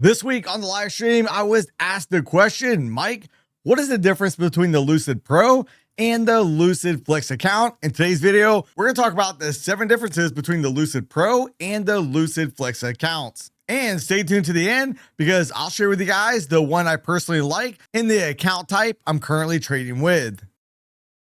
This week on the live stream, I was asked the question, Mike, what is the difference between the Lucid Pro and the Lucid Flex account? In today's video, we're going to talk about the 7 differences between the Lucid Pro and the Lucid Flex accounts. And stay tuned to the end because I'll share with you guys the one I personally like in the account type I'm currently trading with.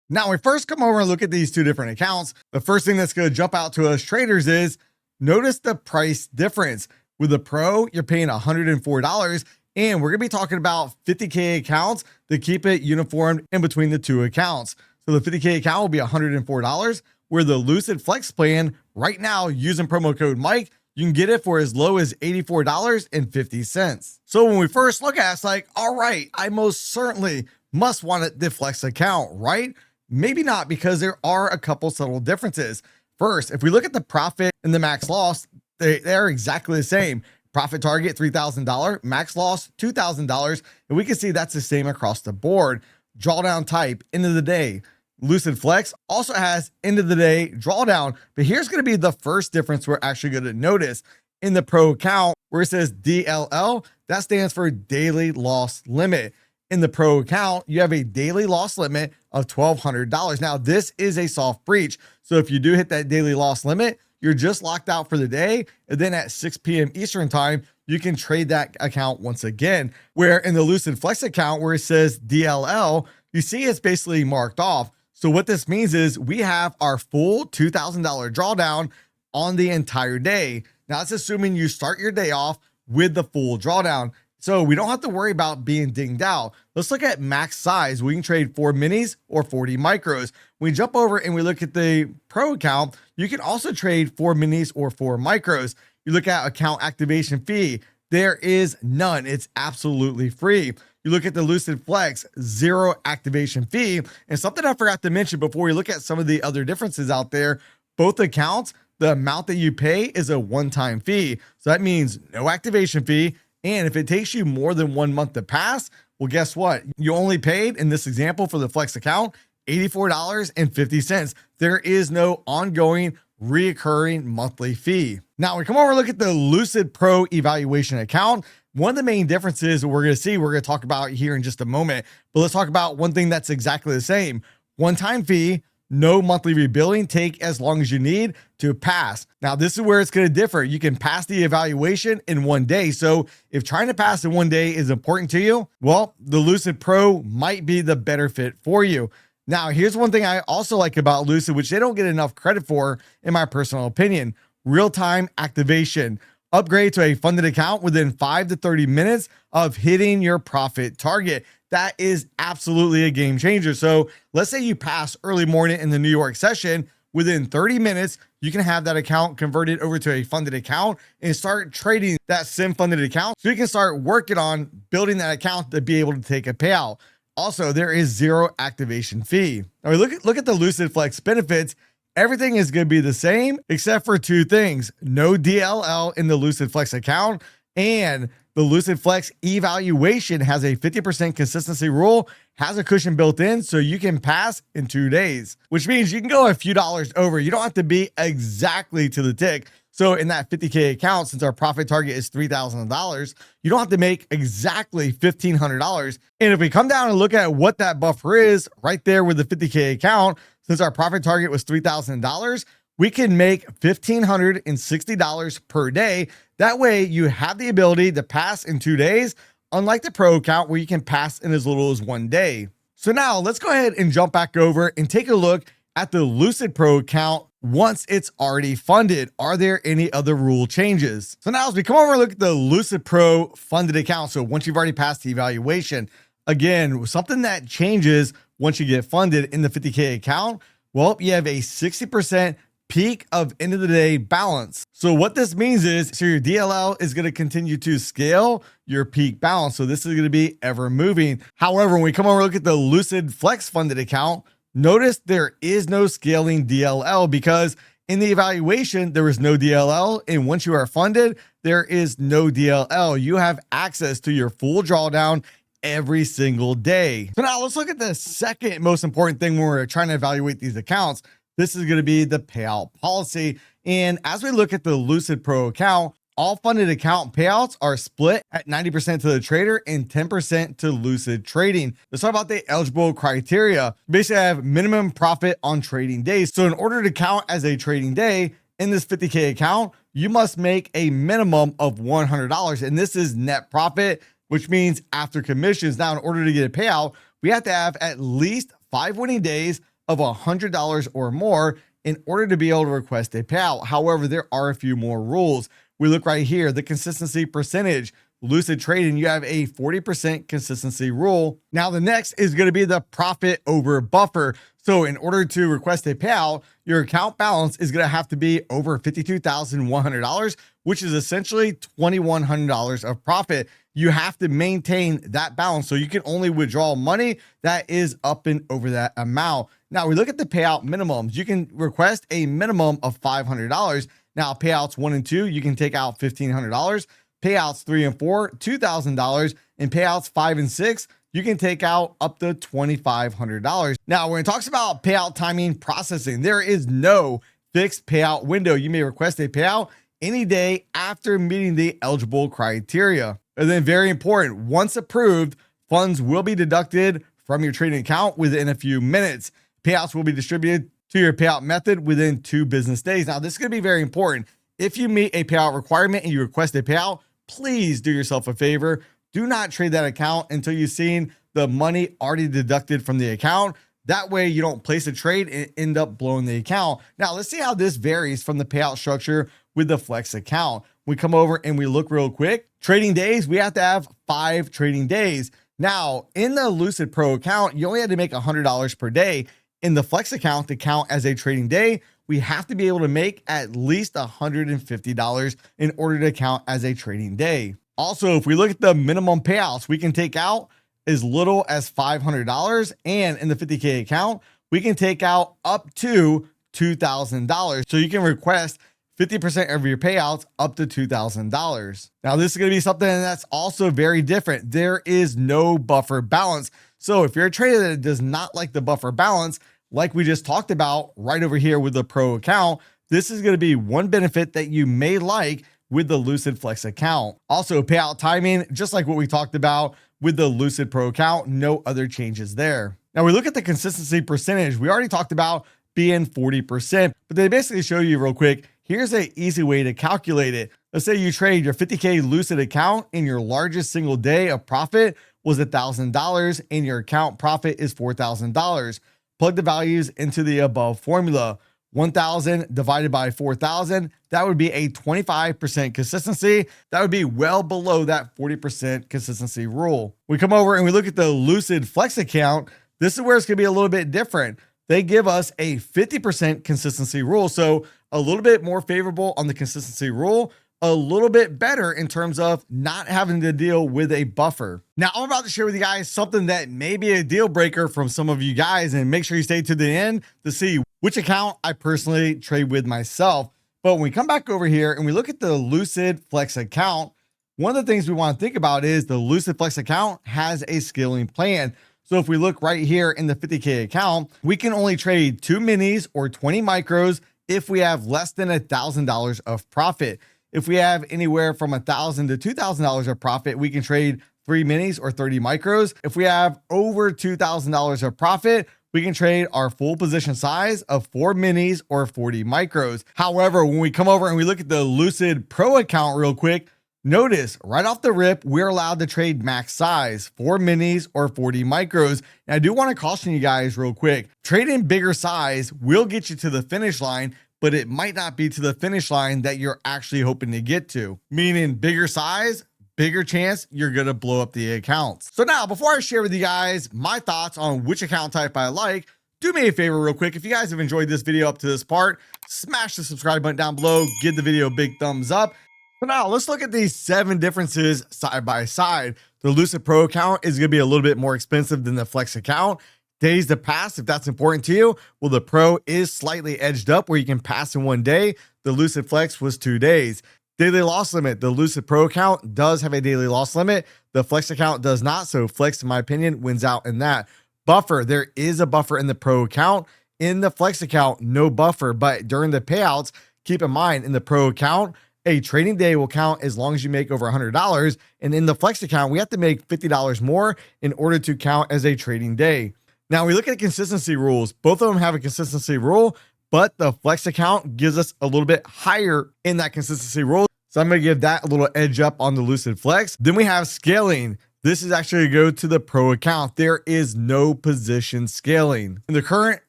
Now, when we first come over and look at these 2 different accounts, the first thing that's going to jump out to us traders is notice the price difference. With the Pro, you're paying $104, and we're going to be talking about 50K accounts to keep it uniform in between the 2 accounts. So the 50K account will be $104, where the Lucid Flex plan right now, using promo code Mike, you can get it for as low as $84.50. So when we first look at it, it's like, all right, I most certainly must want the Flex account, right? Maybe not, because there are a couple subtle differences. First, if we look at the profit and the max loss, they're exactly the same. Profit target, $3,000, max loss, $2,000. And we can see that's the same across the board. Drawdown type, end of the day. Lucid Flex also has end of the day drawdown, but here's going to be the first difference we're actually going to notice. In the Pro account, where it says DLL, that stands for daily loss limit. In the Pro account, you have a daily loss limit of $1,200. Now, this is a soft breach. So if you do hit that daily loss limit, you're just locked out for the day. And then at 6 p.m. Eastern time, you can trade that account once again. Where in the Lucid Flex account, where it says DLL, you see it's basically marked off. So what this means is we have our full $2,000 drawdown on the entire day. Now that's assuming you start your day off with the full drawdown. So we don't have to worry about being dinged out. Let's look at max size. We can trade 4 minis or 40 micros. When we jump over and we look at the Pro account, you can also trade 4 minis or 4 micros. You look at account activation fee, there is none. It's absolutely free. You look at the Lucid Flex, 0 activation fee. And something I forgot to mention before we look at some of the other differences out there, both accounts, the amount that you pay is a one-time fee. So that means no activation fee. And if it takes you more than 1 month to pass, well, guess what? You only paid, in this example for the Flex account, $84.50. There is no ongoing reoccurring monthly fee. Now we come over and look at the Lucid Pro evaluation account. One of the main differences we're going to talk about here in just a moment, but let's talk about one thing that's exactly the same. One-time fee, no monthly rebilling, take as long as you need to pass. Now, this is where it's going to differ. You can pass the evaluation in 1 day. So if trying to pass in 1 day is important to you, well, the Lucid Pro might be the better fit for you. Now, here's one thing I also like about Lucid, which they don't get enough credit for, in my personal opinion: real-time activation. Upgrade to a funded account within 5 to 30 minutes of hitting your profit target. That is absolutely a game changer. So let's say you pass early morning in the New York session, within 30 minutes, you can have that account converted over to a funded account and start trading that sim funded account. So you can start working on building that account to be able to take a payout. Also, there is 0 activation fee. Now we look at the Lucid Flex benefits. Everything is going to be the same except for 2 things: no DLL in the Lucid Flex account, and the Lucid Flex evaluation has a 50% consistency rule, has a cushion built in, so you can pass in 2 days, which means you can go a few dollars over. You don't have to be exactly to the tick. So in that 50K account, since our profit target is $3,000, you don't have to make exactly $1,500. And if we come down and look at what that buffer is right there with the 50K account, since our profit target was $3,000, we can make $1,560 per day. That way you have the ability to pass in 2 days, unlike the Pro account where you can pass in as little as 1 day. So now let's go ahead and jump back over and take a look at the Lucid Pro account once it's already funded. Are there any other rule changes? So now as we come over and look at the Lucid Pro funded account, so once you've already passed the evaluation, again, something that changes once you get funded in the 50K account, well, you have a 60% peak of end of the day balance. So what this means is, so your DLL is going to continue to scale your peak balance. So this is going to be ever moving. However, when we come over and look at the Lucid Flex funded account, notice there is no scaling DLL, because in the evaluation, there is no DLL. And once you are funded, there is no DLL. You have access to your full drawdown every single day. So now let's look at the second most important thing when we're trying to evaluate these accounts. This is going to be the payout policy. And as we look at the Lucid Pro account, All funded account payouts are split at 90% to the trader and 10% to Lucid Trading. Let's talk about the eligible criteria. Basically, I have minimum profit on trading days. So in order to count as a trading day in this 50K account, you must make a minimum of $100. And this is net profit, which means after commissions. Now, in order to get a payout, we have to have at least 5 winning days of $100 or more in order to be able to request a payout. However, there are a few more rules. We look right here, the consistency percentage. Lucid Trading, you have a 40% consistency rule. Now, the next is going to be the profit over buffer. So in order to request a payout, your account balance is going to have to be over $52,100, which is essentially $2,100 of profit. You have to maintain that balance. So you can only withdraw money that is up and over that amount. Now we look at the payout minimums. You can request a minimum of $500. Now payouts 1 and 2, you can take out $1,500. Payouts 3 and 4, $2,000, and payouts 5 and 6, you can take out up to $2,500. Now, when it talks about payout timing processing, there is no fixed payout window. You may request a payout any day after meeting the eligible criteria. And then very important, once approved, funds will be deducted from your trading account within a few minutes. Payouts will be distributed to your payout method within 2 business days. Now, this is going to be very important. If you meet a payout requirement and you request a payout, please do yourself a favor. Do not trade that account until you've seen the money already deducted from the account. That way you don't place a trade and end up blowing the account. Now let's see how this varies from the payout structure with the Flex account. We come over and we look real quick. Trading days, we have to have 5 trading days. Now in the Lucid Pro account, you only had to make $100 per day. In the Flex account, to count as a trading day, we have to be able to make at least $150 in order to count as a trading day. Also, if we look at the minimum payouts, we can take out as little as $500, and in the 50K account, we can take out up to $2,000. So you can request 50% of your payouts up to $2,000. Now, this is going to be something that's also very different. There is no buffer balance. So if you're a trader that does not like the buffer balance, like we just talked about right over here with the Pro account, this is going to be one benefit that you may like with the Lucid Flex account. Also, payout timing, just like what we talked about with the Lucid Pro account, no other changes there. Now we look at the consistency percentage. We already talked about being 40%, but they basically show you real quick. Here's an easy way to calculate it. Let's say you trade your 50K Lucid account and your largest single day of profit was $1,000 and your account profit is $4,000. Plug the values into the above formula. 1,000 divided by 4,000, that would be a 25% consistency. That would be well below that 40% consistency rule. We come over and we look at the Lucid Flex account. This is where it's going to be a little bit different. They give us a 50% consistency rule. So a little bit more favorable on the consistency rule, a little bit better in terms of not having to deal with a buffer. Now, I'm about to share with you guys something that may be a deal breaker from some of you guys, and make sure you stay to the end to see which account I personally trade with myself. But when we come back over here and we look at the Lucid Flex account, one of the things we want to think about is the Lucid Flex account has a scaling plan. So if we look right here in the 50K account, we can only trade 2 minis or 20 micros if we have less than $1,000 of profit. If we have anywhere from $1,000 to $2,000 of profit, we can trade 3 minis or 30 micros. If we have over $2,000 of profit, we can trade our full position size of 4 minis or 40 micros. However, when we come over and we look at the Lucid Pro account real quick, notice right off the rip, we're allowed to trade max size, 4 minis or 40 micros. And I do want to caution you guys real quick, trading bigger size will get you to the finish line, but it might not be to the finish line that you're actually hoping to get to. Meaning bigger size, bigger chance you're gonna blow up the accounts. So now, before I share with you guys my thoughts on which account type I like, do me a favor real quick. If you guys have enjoyed this video up to this part, smash the subscribe button down below, give the video a big thumbs up. So now let's look at these 7 differences side by side. The Lucid Pro account is gonna be a little bit more expensive than the Flex account. Days to pass, if that's important to you, well, the Pro is slightly edged up where you can pass in 1 day. The Lucid Flex was 2 days. Daily loss limit, the Lucid Pro account does have a daily loss limit. The Flex account does not, so Flex, in my opinion, wins out in that. Buffer, there is a buffer in the Pro account. In the Flex account, no buffer, but during the payouts, keep in mind, in the Pro account, a trading day will count as long as you make over $100. And in the Flex account, we have to make $50 more in order to count as a trading day. Now we look at consistency rules. Both of them have a consistency rule, but the Flex account gives us a little bit higher in that consistency rule. So I'm going to give that a little edge up on the Lucid Flex. Then we have scaling. This is actually to go to the Pro account. There is no position scaling. And the current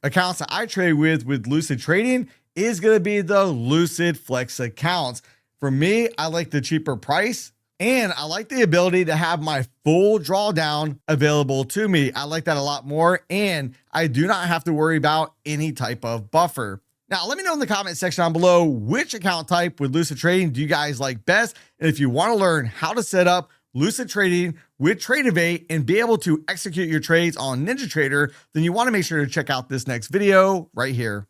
accounts that I trade with Lucid Trading is going to be the Lucid Flex accounts. For me, I like the cheaper price and I like the ability to have my full drawdown available to me. I like that a lot more, and I do not have to worry about any type of buffer. Now, let me know in the comment section down below, which account type with Lucid Trading do you guys like best? And if you want to learn how to set up Lucid Trading with Tradeovate and be able to execute your trades on NinjaTrader, then you want to make sure to check out this next video right here.